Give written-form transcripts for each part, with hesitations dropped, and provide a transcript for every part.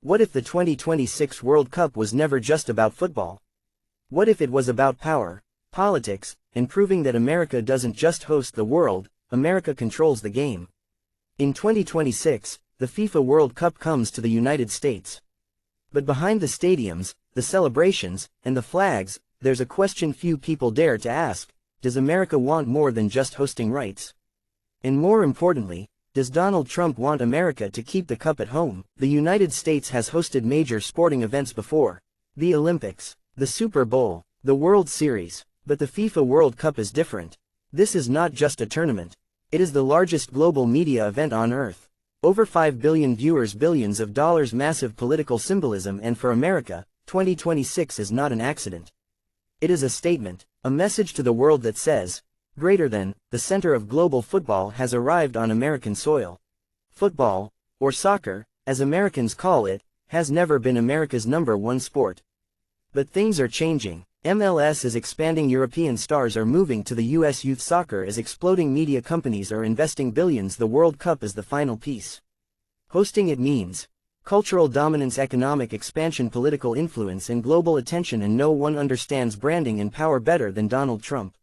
What if the 2026 World Cup was never just about football? What if it was about power, politics, and proving that America doesn't just host the world, America controls the game? In 2026, the FIFA World Cup comes to the United States. But behind the stadiums, the celebrations, and the flags, there's a question few people dare to ask: does America want more than just hosting rights? And more importantly, does Donald Trump want America to keep the cup at home? The United States has hosted major sporting events before: the Olympics, the Super Bowl, the World Series. But the FIFA World Cup is different. This is not just a tournament. It is the largest global media event on Earth. Over 5 billion viewers, billions of dollars, massive political symbolism, and for America, 2026 is not an accident. It is a statement, a message to the world that says, greater than, the center of global football has arrived on American soil. Football, or soccer, as Americans call it, has never been America's #1 sport. But things are changing. MLS is expanding, European stars are moving to the US, youth soccer is exploding, media companies are investing billions. The World Cup is the final piece. Hosting it means cultural dominance, economic expansion, political influence, and global attention, and no one understands branding and power better than Donald Trump.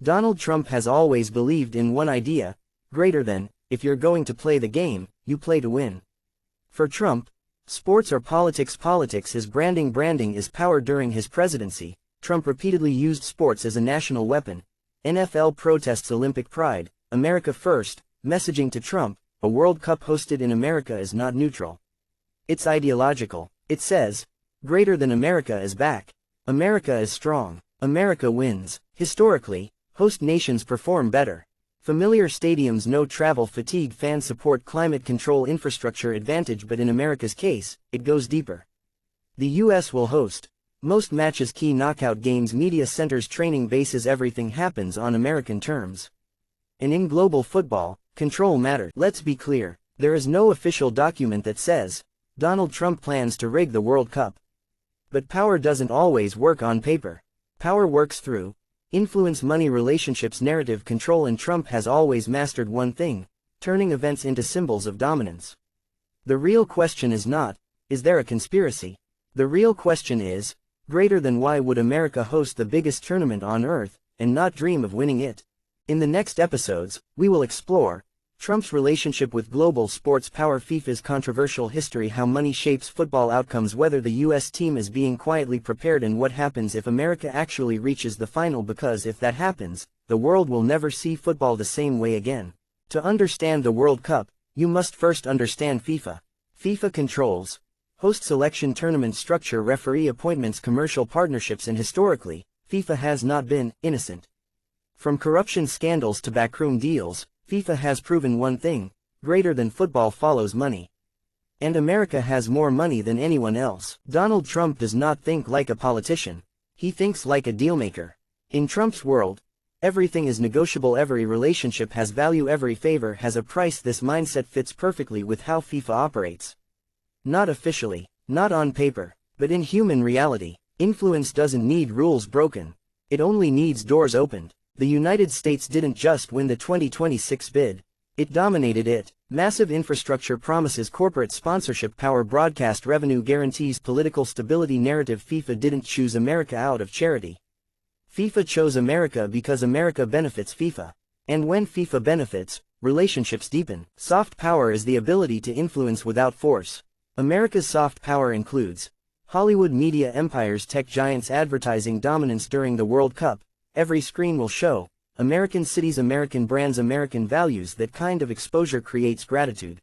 Donald Trump has always believed in one idea: greater than. If you're going to play the game, you play to win. For Trump, sports are politics, politics is branding, branding is power. During his presidency, Trump repeatedly used sports as a national weapon. NFL protests, Olympic pride, America first, messaging to Trump: a World Cup hosted in America is not neutral. It's ideological. It says, greater than. America is back. America is strong. America wins. Historically, host nations perform better. Familiar stadiums, no travel fatigue, fan support, climate control, infrastructure advantage. But in America's case, it goes deeper. The US will host most matches, key knockout games, media centers, training bases. Everything happens on American terms. And in global football, control matters. Let's be clear, there is no official document that says Donald Trump plans to rig the World Cup. But power doesn't always work on paper. Power works through influence, money, relationships, narrative control, and Trump has always mastered one thing: turning events into symbols of dominance. The real question is not, is there a conspiracy? The real question is, greater than. Why would America host the biggest tournament on Earth, and not dream of winning it? In the next episodes, we will explore Trump's relationship with global sports power, FIFA's controversial history, how money shapes football outcomes, whether the US team is being quietly prepared, and what happens if America actually reaches the final, because if that happens, the world will never see football the same way again. To understand the World Cup, you must first understand FIFA. FIFA controls host selection, tournament structure, referee appointments, commercial partnerships, and historically, FIFA has not been innocent. From corruption scandals to backroom deals, FIFA has proven one thing: greater than. Football follows money. And America has more money than anyone else. Donald Trump does not think like a politician. He thinks like a dealmaker. In Trump's world, everything is negotiable, every relationship has value, every favor has a price. This mindset fits perfectly with how FIFA operates. Not officially, not on paper, but in human reality. Influence doesn't need rules broken. It only needs doors opened. The United States didn't just win the 2026 bid. It dominated it. Massive infrastructure promises, corporate sponsorship, power, broadcast revenue guarantees, political stability, narrative. FIFA didn't choose America out of charity. FIFA chose America because America benefits FIFA. And when FIFA benefits, relationships deepen. Soft power is the ability to influence without force. America's soft power includes Hollywood, media empires, tech giants, advertising dominance. During the World Cup, every screen will show American cities, American brands, American values. That kind of exposure creates gratitude.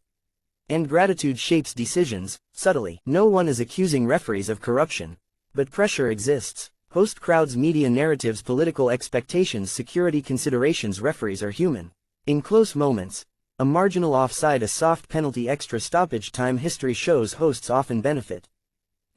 And gratitude shapes decisions, subtly. No one is accusing referees of corruption. But pressure exists. Host crowds, media narratives, political expectations, security considerations. Referees are human. In close moments, a marginal offside, a soft penalty, extra stoppage time. History shows hosts often benefit.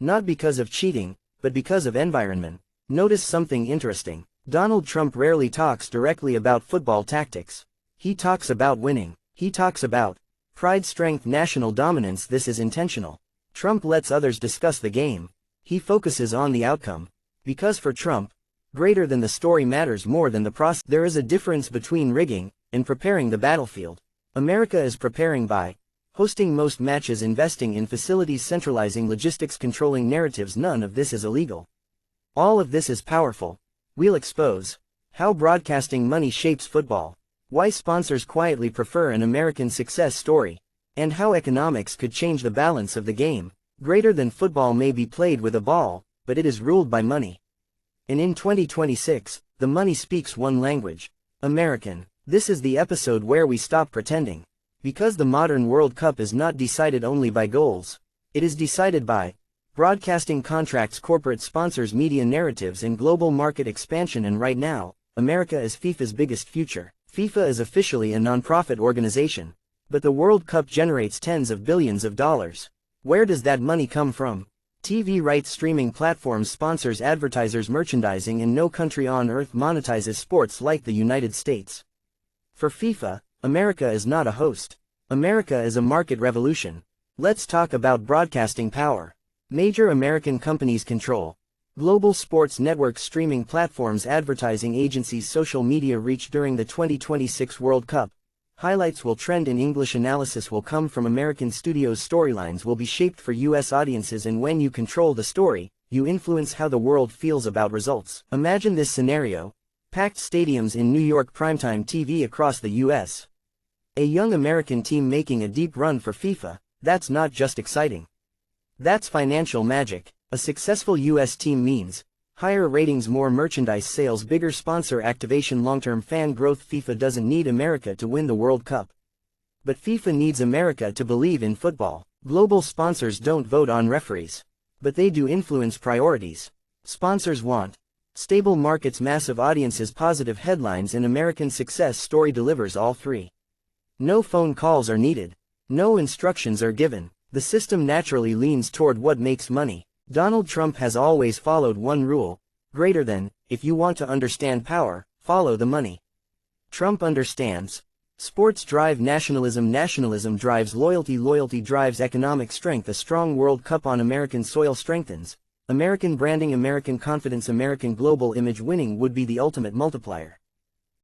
Not because of cheating, but because of environment. Notice something interesting. Donald Trump rarely talks directly about football tactics. He talks about winning. He talks about pride, strength, national dominance. This is intentional. Trump lets others discuss the game. He focuses on the outcome. Because for Trump, greater than. The story matters more than the process. There is a difference between rigging and preparing the battlefield. America is preparing by hosting most matches, investing in facilities, centralizing logistics, controlling narratives. None of this is illegal. All of this is powerful. We'll expose how broadcasting money shapes football, why sponsors quietly prefer an American success story, and how economics could change the balance of the game. Greater than football may be played with a ball, but it is ruled by money. And in 2026, the money speaks one language: American. This is the episode where we stop pretending. Because the modern World Cup is not decided only by goals. It is decided by broadcasting contracts, corporate sponsors, media narratives, and global market expansion. And right now, America is FIFA's biggest future. FIFA is officially a non-profit organization. But the World Cup generates tens of billions of dollars. Where does that money come from? TV rights, streaming platforms, sponsors, advertisers, merchandising, and no country on earth monetizes sports like the United States. For FIFA, America is not a host. America is a market revolution. Let's talk about broadcasting power. Major American companies control global sports networks, streaming platforms, advertising agencies, social media reach during the 2026 World Cup. Highlights will trend in English, analysis will come from American studios, storylines will be shaped for US audiences, and when you control the story, you influence how the world feels about results. Imagine this scenario: packed stadiums in New York, primetime TV across the US. A young American team making a deep run for FIFA. That's not just exciting. That's financial magic. A successful US team means higher ratings, more merchandise sales, bigger sponsor activation, long-term fan growth. FIFA doesn't need America to win the World Cup. But FIFA needs America to believe in football. Global sponsors don't vote on referees. But they do influence priorities. Sponsors want stable markets, massive audiences, positive headlines, and American success story delivers all three. No phone calls are needed. No instructions are given. The system naturally leans toward what makes money. Donald Trump has always followed one rule: greater than. If you want to understand power, follow the money. Trump understands. Sports drive nationalism, nationalism drives loyalty, loyalty drives economic strength. A strong World Cup on American soil strengthens American branding, American confidence, American global image. Winning would be the ultimate multiplier.